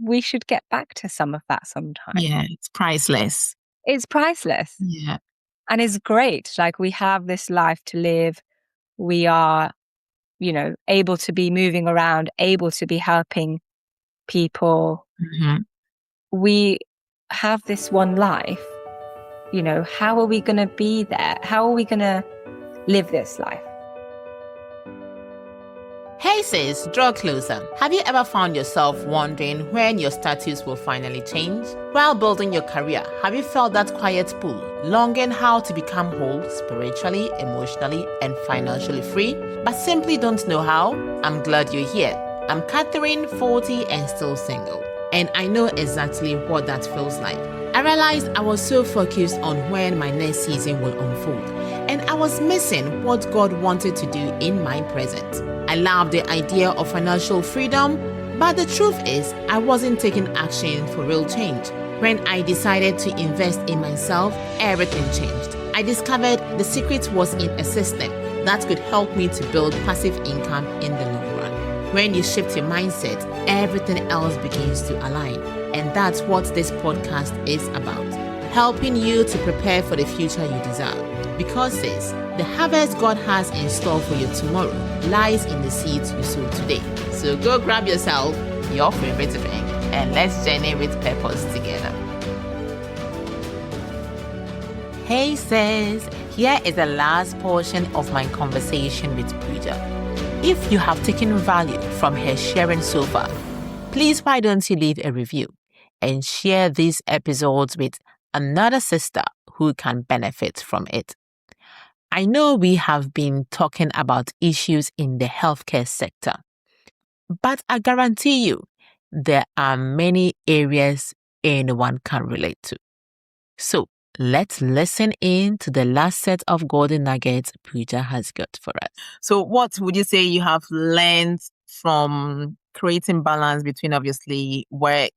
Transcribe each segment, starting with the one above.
we should get back to some of that sometime. Yeah, it's priceless. It's priceless. Yeah. And it's great. Like, we have this life to live. We are, able to be moving around, able to be helping people. Mm-hmm. We have this one life. How are we going to be there? How are we going to live this life? Hey sis, draw closer. Have you ever found yourself wondering when your status will finally change? While building your career, have you felt that quiet pull, longing how to become whole spiritually, emotionally, and financially free, but simply don't know how? I'm glad you're here. I'm Catherine, 40 and still single, and I know exactly what that feels like. I realized I was so focused on when my next season will unfold, and I was missing what God wanted to do in my present. I love the idea of financial freedom, but the truth is, I wasn't taking action for real change. When I decided to invest in myself, everything changed. I discovered the secret was in a system that could help me to build passive income in the long run. When you shift your mindset, everything else begins to align. And that's what this podcast is about. Helping you to prepare for the future you desire. Because sis, the harvest God has in store for you tomorrow lies in the seeds you sow today. So go grab yourself your favorite drink and let's journey with purpose together. Hey sis, here is the last portion of my conversation with Pooja. If you have taken value from her sharing so far, please why don't you leave a review and share these episodes with another sister who can benefit from it. I know we have been talking about issues in the healthcare sector, but I guarantee you there are many areas anyone can relate to. So let's listen in to the last set of golden nuggets Pooja has got for us. So what would you say you have learned from creating balance between obviously work?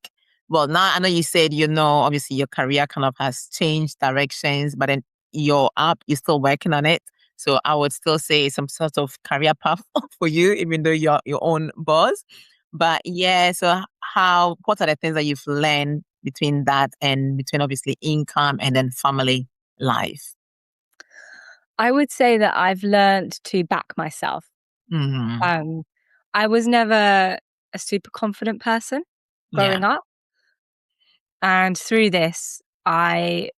Well, now I know you said, obviously your career kind of has changed directions, but then you're still working on it. So I would still say some sort of career path for you, even though you're your own boss. But yeah, so what are the things that you've learned between that and between obviously income and then family life? I would say that I've learned to back myself. Mm-hmm. I was never a super confident person growing up. And through this, I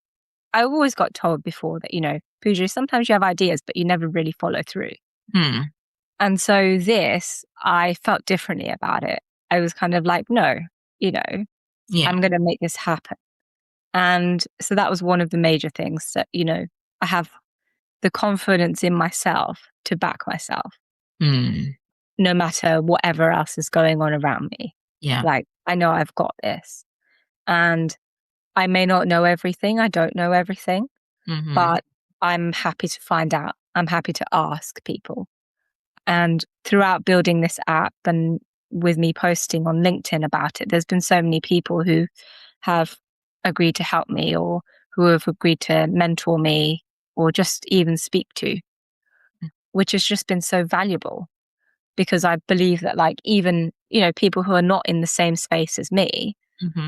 always got told before that, Pooja, sometimes you have ideas, but you never really follow through. And so I felt differently about it. I was kind of like, no, I'm going to make this happen. And so that was one of the major things that, I have the confidence in myself to back myself, no matter whatever else is going on around me. Yeah. Like, I know I've got this. And I may not know everything. I don't know everything, but I'm happy to find out. I'm happy to ask people. And throughout building this app and with me posting on LinkedIn about it, there's been so many people who have agreed to help me or who have agreed to mentor me or just even speak to, which has just been so valuable because I believe that even, people who are not in the same space as me,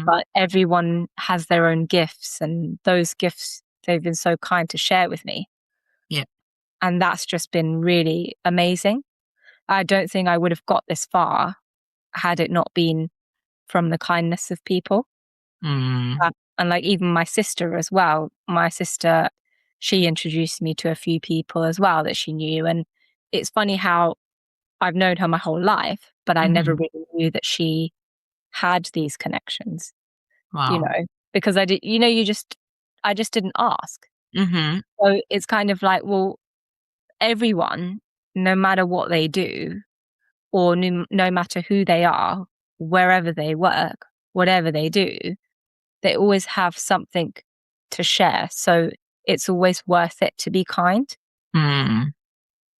but everyone has their own gifts and those gifts they've been so kind to share with me. Yeah. And that's just been really amazing. I don't think I would have got this far had it not been from the kindness of people. And even my sister as well. My sister, she introduced me to a few people as well that she knew. And it's funny how I've known her my whole life, but I never really knew that she had these connections. Wow. Because I did, I just didn't ask. So it's kind of like, well, everyone, no matter what they do, or no matter who they are, wherever they work, whatever they do, they always have something to share. So it's always worth it to be kind.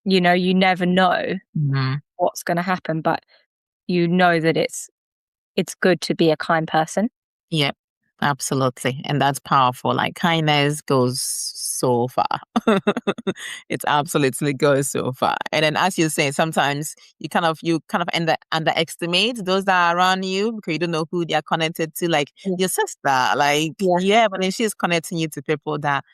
You never know what's going to happen, but you know that it's good to be a kind person. Yeah. Absolutely. And that's powerful. Like kindness goes so far. It absolutely goes so far. And then as you say, sometimes you kind of underestimate those that are around you because you don't know who they are connected to. Like Yeah. your sister, like Yeah. yeah, but then she's connecting you to people that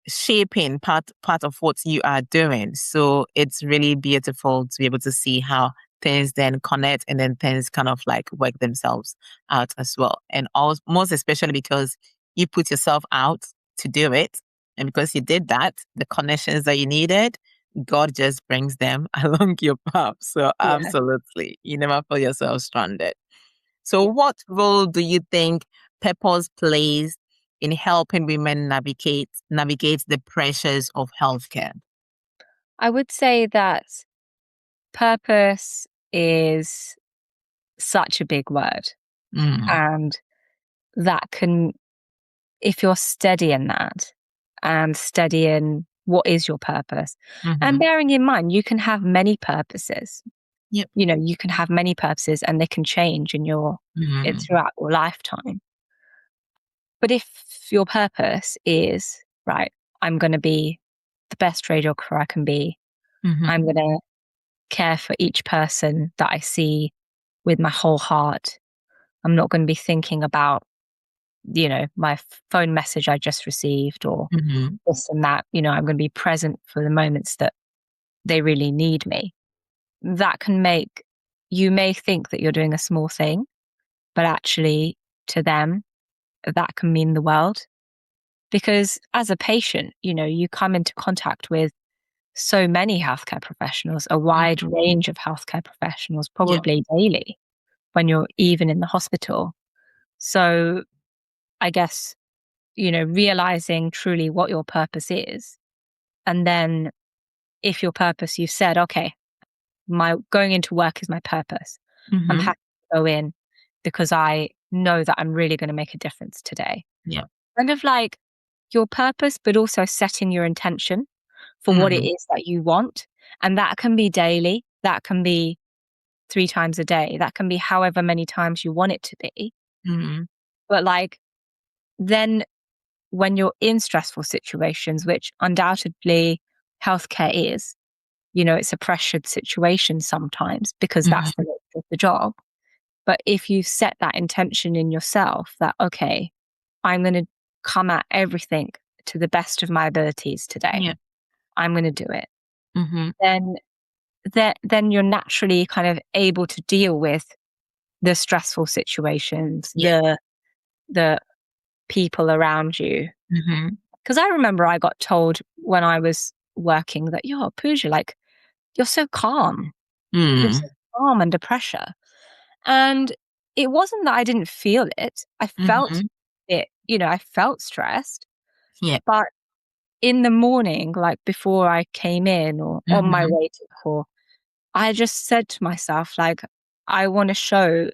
shaping part of what you are doing. So it's really beautiful to be able to see how things then connect and then things kind of like work themselves out as well. And also, most especially because you put yourself out to do it. And because you did that, the connections that you needed, God just brings them along your path. So Yeah. absolutely, you never feel yourself stranded. So what role do you think purpose plays in helping women navigate the pressures of healthcare? I would say that purpose is such a big word. Mm, And that can, if you're steady in that and steady in what is your purpose, and mm-hmm, bearing in mind, you can have many purposes. yep, You can have many purposes and they can change in it mm-hmm, throughout your lifetime. But if your purpose is, right, I'm going to be the best radiographer I can be, I'm mm-hmm, going to care for each person that I see with my whole heart. I'm not going to be thinking about, my phone message I just received or mm-hmm, this and that. I'm going to be present for the moments that they really need me. That can make you may think that you're doing a small thing, but actually to them, that can mean the world. Because as a patient, you come into contact with so many healthcare professionals, a wide range of healthcare professionals, yep, probably daily when you're even in the hospital. So I guess, realizing truly what your purpose is. And then if your purpose, you said, okay, my going into work is my purpose. I'm mm-hmm, happy to go in because I know that I'm really going to make a difference today. yep, Kind of like your purpose, but also setting your intention for what it mm-hmm, is that you want. And that can be daily, that can be 3 times a day, that can be however many times you want it to be. mm-hmm, But like, then when you're in stressful situations, which undoubtedly healthcare is, it's a pressured situation sometimes because that's the mm-hmm, nature of the job. But if you set that intention in yourself that, okay, I'm going to come at everything to the best of my abilities today, yep, I'm going to do it, mm-hmm, then then you're naturally kind of able to deal with the stressful situations, yep, the people around you. mm-hmm, Because I remember I got told when I was working that, "Yo, Pooja, like, you're so calm. You're mm, so calm under pressure." And it wasn't that I didn't feel it. I felt mm-hmm, it, I felt stressed. yep, But in the morning, like before I came in or on my mm-hmm, way to the call, I just said to myself, like, I want to show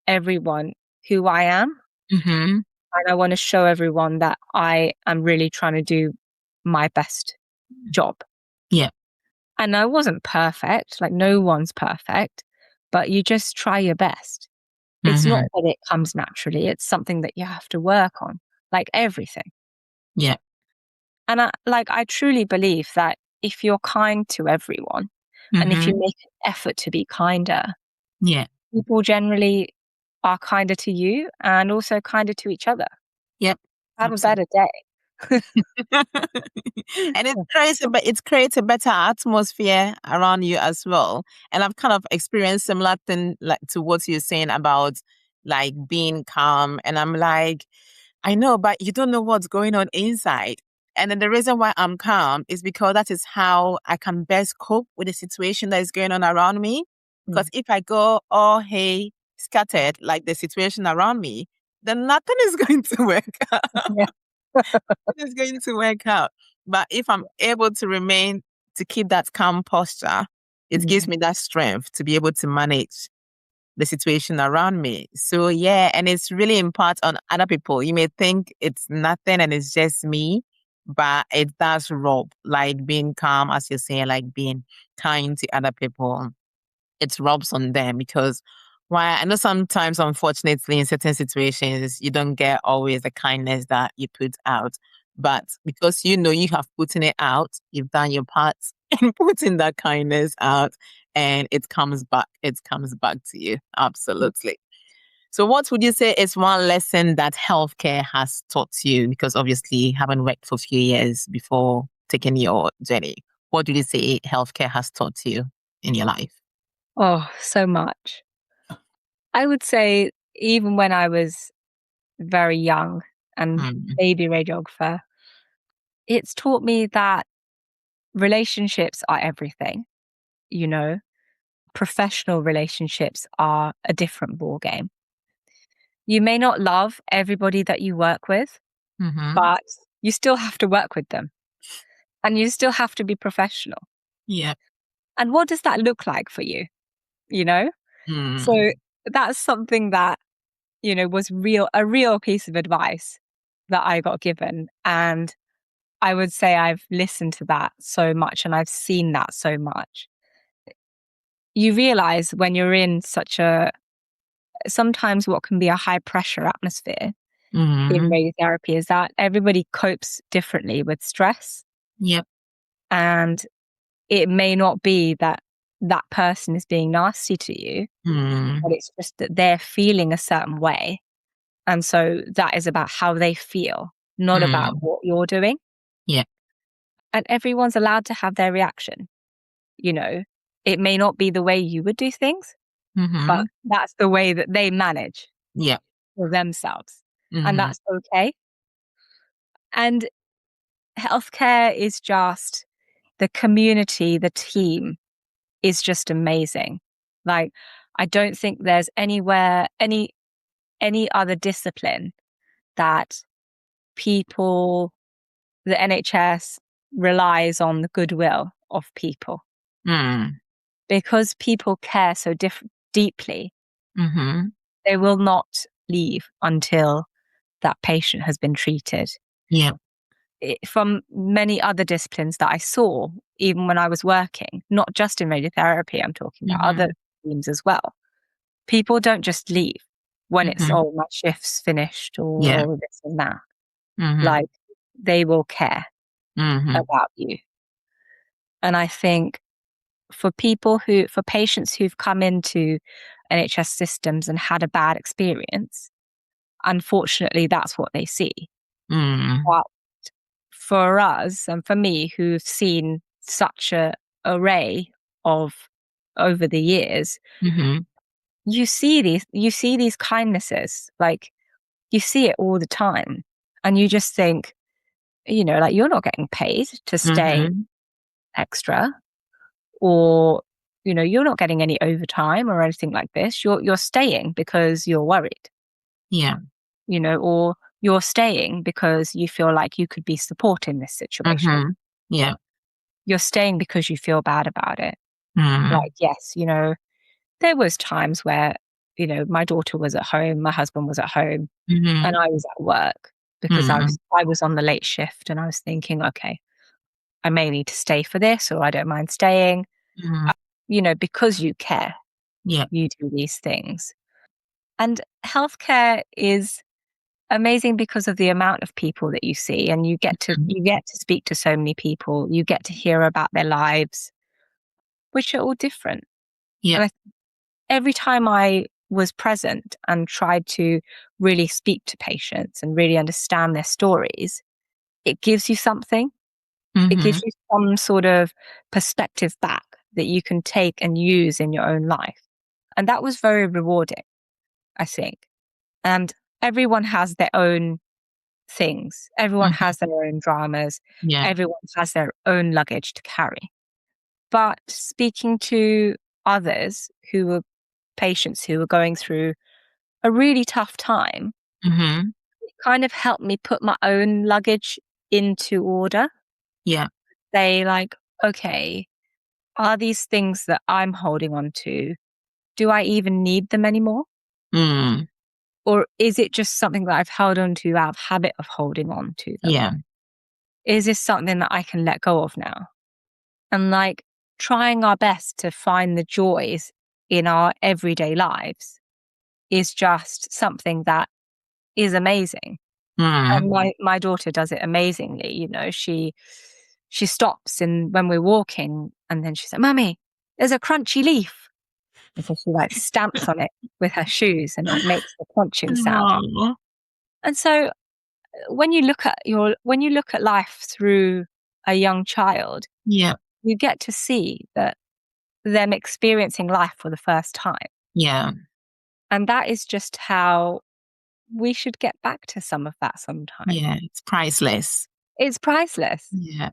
everyone who I am. mm-hmm, And I want to show everyone that I am really trying to do my best job. yep, And I wasn't perfect, like no one's perfect, but you just try your best. It's not mm-hmm, that it comes naturally, it's something that you have to work on, like everything. yep, And I truly believe that if you're kind to everyone and if you mm-hmm, make an effort to be kinder, yeah, people generally are kinder to you and also kinder to each other. yep, Have a absolutely. better day. And it creates a better atmosphere around you as well. And I've kind of experienced similar thing like to what you're saying about like being calm. And I'm like, I know, but you don't know what's going on inside. And then the reason why I'm calm is because that is how I can best cope with the situation that is going on around me. Because Mm. if I go, oh, hey, scattered, like the situation around me, then nothing is going to work Yeah. it's going to work out. But if I'm able to remain, to keep that calm posture, it gives Mhm. me that strength to be able to manage the situation around me. So yeah, and it's really important on other people. You may think it's nothing and it's just me, but it does rub, like being calm, as you're saying, like being kind to other people. It rubs on them because Why I know sometimes, unfortunately, in certain situations, you don't get always the kindness that you put out. But because you know you have put it out, you've done your part in putting that kindness out, and it comes back. It comes back to you. Absolutely. So, what would you say is one lesson that healthcare has taught you? Because obviously, you haven't worked for a few years before taking your journey. What did you say healthcare has taught you in your life? Oh, so much. I would say even when I was very young and Mm, baby radiographer, it's taught me that relationships are everything, you know. Professional relationships are a different ballgame. You may not love everybody that you work with, mm-hmm. but you still have to work with them and you still have to be professional. Yeah. And what does that look like for you? You know? So Mm, that's something that, was a real piece of advice that I got given. And I would say I've listened to that so much and I've seen that so much. You realize when you're in sometimes what can be a high pressure atmosphere in mm, radiotherapy is that everybody copes differently with stress. yep. And it may not be that that person is being nasty to you, Mm, but it's just that they're feeling a certain way. And so that is about how they feel, not about mm, what you're doing. yep. And everyone's allowed to have their reaction. You know, it may not be the way you would do things, but Mm-hmm. that's the way that they manage Yep. for themselves. And Mm-hmm. that's okay. And healthcare is just the community, the team is just amazing. Like, I don't think there's any other discipline that people, the NHS relies on the goodwill of people Mm, because people care so deeply. mm-hmm. They will not leave until that patient has been treated. Yep. From many other disciplines that I saw, even when I was working, not just in radiotherapy, I'm talking about other Mm-hmm. teams as well. People don't just leave when it's, Mm-hmm. oh, my shift's finished Yeah. or this and that. Mm-hmm. Like, they will care Mm-hmm. about you. And I think for patients who've come into NHS systems and had a bad experience, unfortunately, that's what they see. Mm, But for us and for me, who've seen such a array of over the years, mm-hmm. you see these kindnesses, like you see it all the time. And you just think, like you're not getting paid to stay Mm-hmm. extra or, you're not getting any overtime or anything like this. You're staying because you're worried, Yeah. or you're staying because you feel like you could be support in this situation. Mm-hmm. Yeah. You're staying because you feel bad about it. Mm, Like, yes, there was times where, my daughter was at home, my husband was at home, and mm-hmm. I was at work because I Mm, was I was on the late shift and I was thinking, okay, I may need to stay for this or I don't mind staying. mm, Because you care, yeah. you do these things. And healthcare is amazing because of the amount of people that you see and Mm, you get to speak to so many people. You get to hear about their lives, which are all different. yeah. And every time I was present and tried to really speak to patients and really understand their stories, it gives you something. It Mm-hmm. gives you some sort of perspective back that you can take and use in your own life. And that was very rewarding, I think. And everyone has their own things. Everyone Mm-hmm. has their own dramas. Yeah. Everyone has their own luggage to carry. But speaking to others who were patients who were going through a really tough time, Mm-hmm. it kind of helped me put my own luggage into order. Yeah. Say, like, okay, are these things that I'm holding on to, do I even need them anymore? Mm, Or is it just something that I've held on to out of habit of holding on to them? yeah. Is this something that I can let go of now? And like trying our best to find the joys in our everyday lives is just something that is amazing. And my daughter does it amazingly. You know, she stops and when we're walking, and then she's like, "Mummy, there's a crunchy leaf." And so she like stamps on it with her shoes and like makes the crunching sound. Aw. And so when you look at life through a young child, Yeah. you get to see that them experiencing life for the first time. Yeah. And that is just how we should get back to some of that sometime. Yeah. It's priceless. It's priceless Yeah.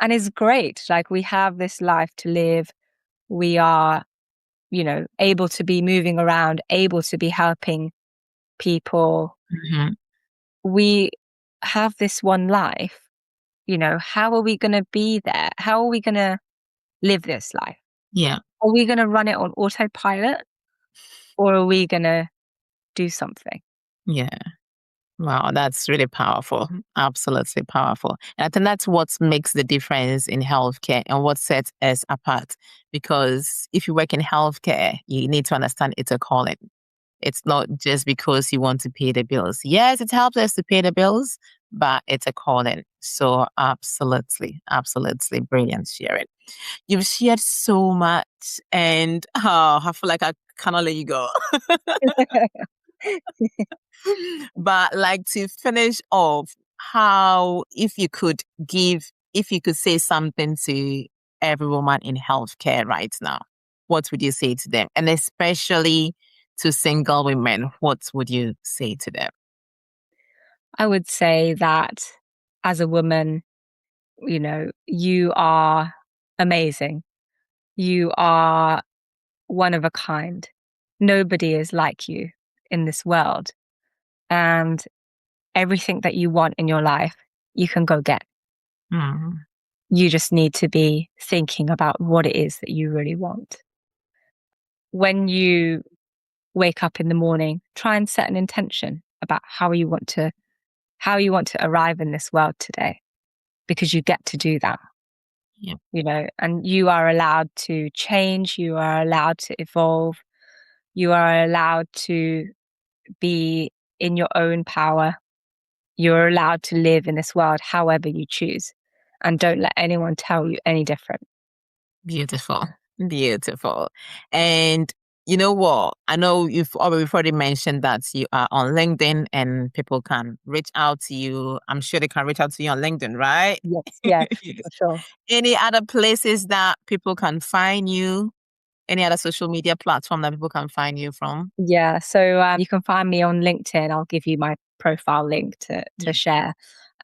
and it's great. Like we have this life to live. We are, you know, able to be moving around, able to be helping people. Mm-hmm. We have this one life. You know, how are we going to be there? How are we going to live this life? Yeah. Are we going to run it on autopilot or are we going to do something? Yeah. Wow, that's really powerful. Absolutely powerful. And I think that's what makes the difference in healthcare and what sets us apart. Because if you work in healthcare, you need to understand it's a calling. It's not just because you want to pay the bills. Yes, it helps us to pay the bills, but it's a calling. So absolutely, absolutely brilliant sharing. You've shared so much and I feel like I cannot let you go. But like to finish off, how if you could say something to every woman in healthcare right now, what would you say to them? And especially to single women, what would you say to them? I would say that as a woman, you know, you are amazing. You are one of a kind. Nobody is like you in this world. And everything that you want in your life, you can go get. Mm, You just need to be thinking about what it is that you really want. When you wake up in the morning, try and set an intention about how you want to arrive in this world today, because you get to do that. yeah, You know, and you are allowed to change, you are allowed to evolve, you are allowed to be in your own power. You're allowed to live in this world however you choose. And don't let anyone tell you any different. beautiful, beautiful. And you know what? I know we've already mentioned that you are on LinkedIn and people can reach out to you. I'm sure they can reach out to you on LinkedIn, right? Yes, yes, for sure. Any other places that people can find you? Any other social media platform that people can find you from? Yeah, so you can find me on LinkedIn. I'll give you my profile link to Yeah. share.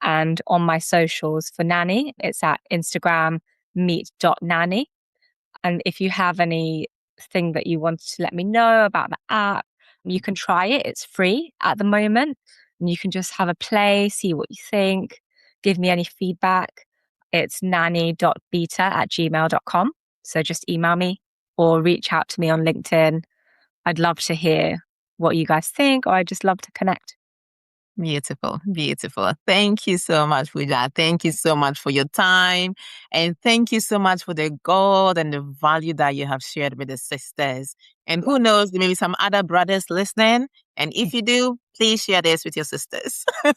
And on my socials for Nanny, it's at Instagram meet.nanny. And if you have anything that you want to let me know about the app, you can try it. It's free at the moment. And you can just have a play, see what you think, give me any feedback. It's nanny.beta@gmail.com. So just email me or reach out to me on LinkedIn. I'd love to hear what you guys think, or I'd just love to connect. Beautiful, beautiful. Thank you so much, Pooja. Thank you so much for your time. And thank you so much for the gold and the value that you have shared with the sisters. And who knows, there may be some other brothers listening. And if you do, please share this with your sisters. So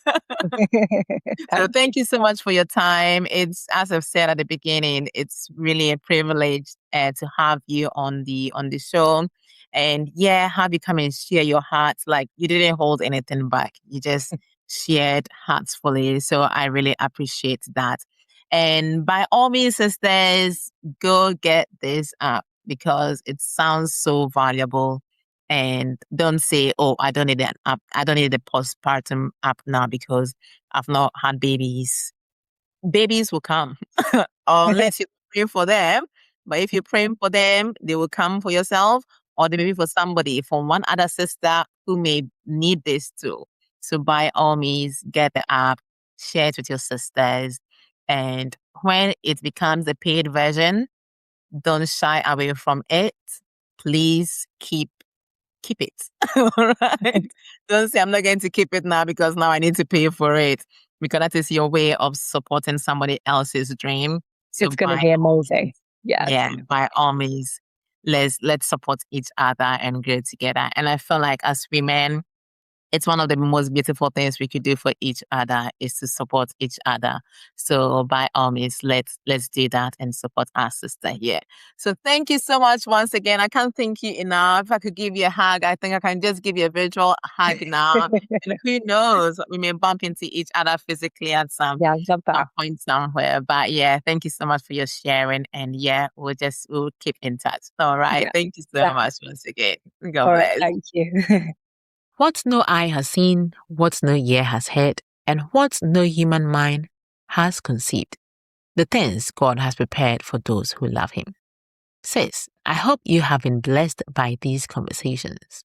Thanks. thank you so much for your time. It's, as I've said at the beginning, it's really a privilege to have you on the show. And yeah, have you come and share your heart. Like you didn't hold anything back. You just shared heartfully. So I really appreciate that. And by all means, sisters, go get this app because it sounds so valuable. And don't say, oh, I don't need an app. I don't need the postpartum app now because I've not had babies. Babies will come unless you pray for them. But if you're praying for them, they will come for yourself or they may be for somebody, from one other sister who may need this too. So by all means, get the app, share it with your sisters. And when it becomes a paid version, don't shy away from it. Please keep it. All right. Don't say I'm not going to keep it now because now I need to pay for it. Because that is your way of supporting somebody else's dream. So It's going to by be all amazing. means, Yes. yeah, by all means, let's support each other and grow together. And I feel like as women, it's one of the most beautiful things we could do for each other is to support each other. So by all means, let's do that and support our sister here. So thank you so much once again. I can't thank you enough. If I could give you a hug, I think I can just give you a virtual hug now. And who knows, we may bump into each other physically at some point somewhere. But yeah, thank you so much for your sharing. And yeah, we'll keep in touch. All right. Yeah. Thank you so much once again. God bless. Thank you. What no eye has seen, what no ear has heard, and what no human mind has conceived. The things God has prepared for those who love Him. Sis, I hope you have been blessed by these conversations.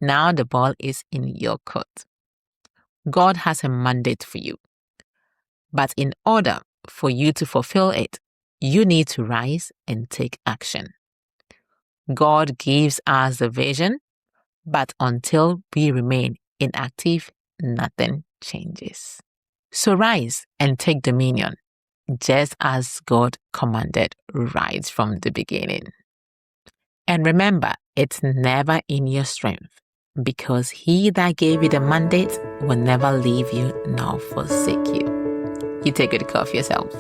Now the ball is in your court. God has a mandate for you. But in order for you to fulfill it, you need to rise and take action. God gives us the vision, but until we remain inactive, nothing changes. So rise and take dominion, just as God commanded right from the beginning. And remember, it's never in your strength, because He that gave you the mandate will never leave you nor forsake you. You take good care of yourself.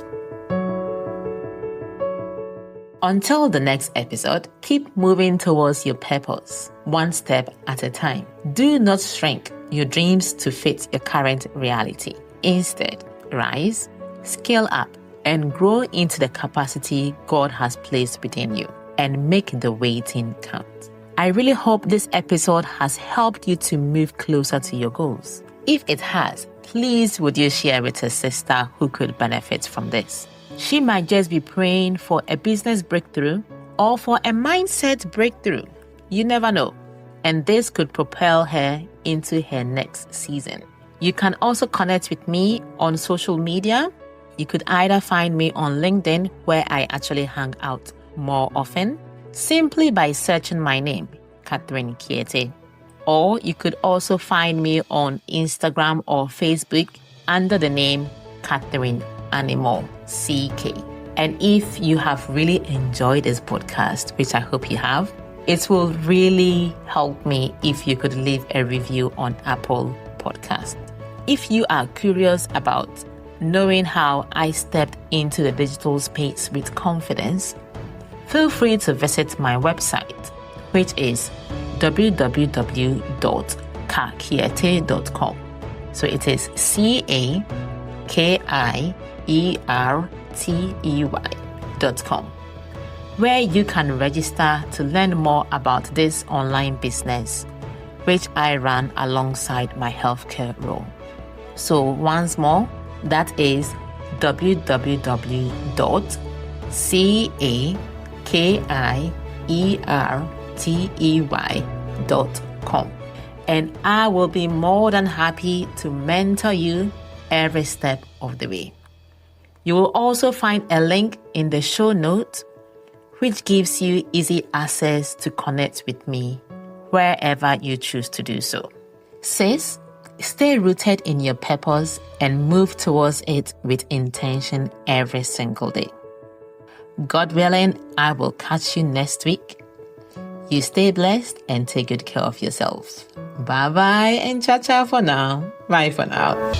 Until the next episode, keep moving towards your purpose, one step at a time. Do not shrink your dreams to fit your current reality. Instead, rise, scale up, and grow into the capacity God has placed within you, and make the waiting count. I really hope this episode has helped you to move closer to your goals. If it has, please would you share with a sister who could benefit from this? She might just be praying for a business breakthrough or for a mindset breakthrough. You never know. And this could propel her into her next season. You can also connect with me on social media. You could either find me on LinkedIn, where I actually hang out more often, simply by searching my name, Catherine Kiete. Or you could also find me on Instagram or Facebook under the name Catherine Animal CK. And if you have really enjoyed this podcast, which I hope you have, it will really help me if you could leave a review on Apple Podcast. If you are curious about knowing how I stepped into the digital space with confidence, feel free to visit my website, which is www.kakiete.com. So it is KAKIERTEY.com, where you can register to learn more about this online business, which I run alongside my healthcare role. So once more, that is www.KAKIERTEY.com. And I will be more than happy to mentor you every step of the way. You will also find a link in the show notes, which gives you easy access to connect with me wherever you choose to do so. Sis, stay rooted in your purpose and move towards it with intention every single day. God willing, I will catch you next week. You stay blessed and take good care of yourself. Bye-bye and ciao-ciao for now. Bye for now.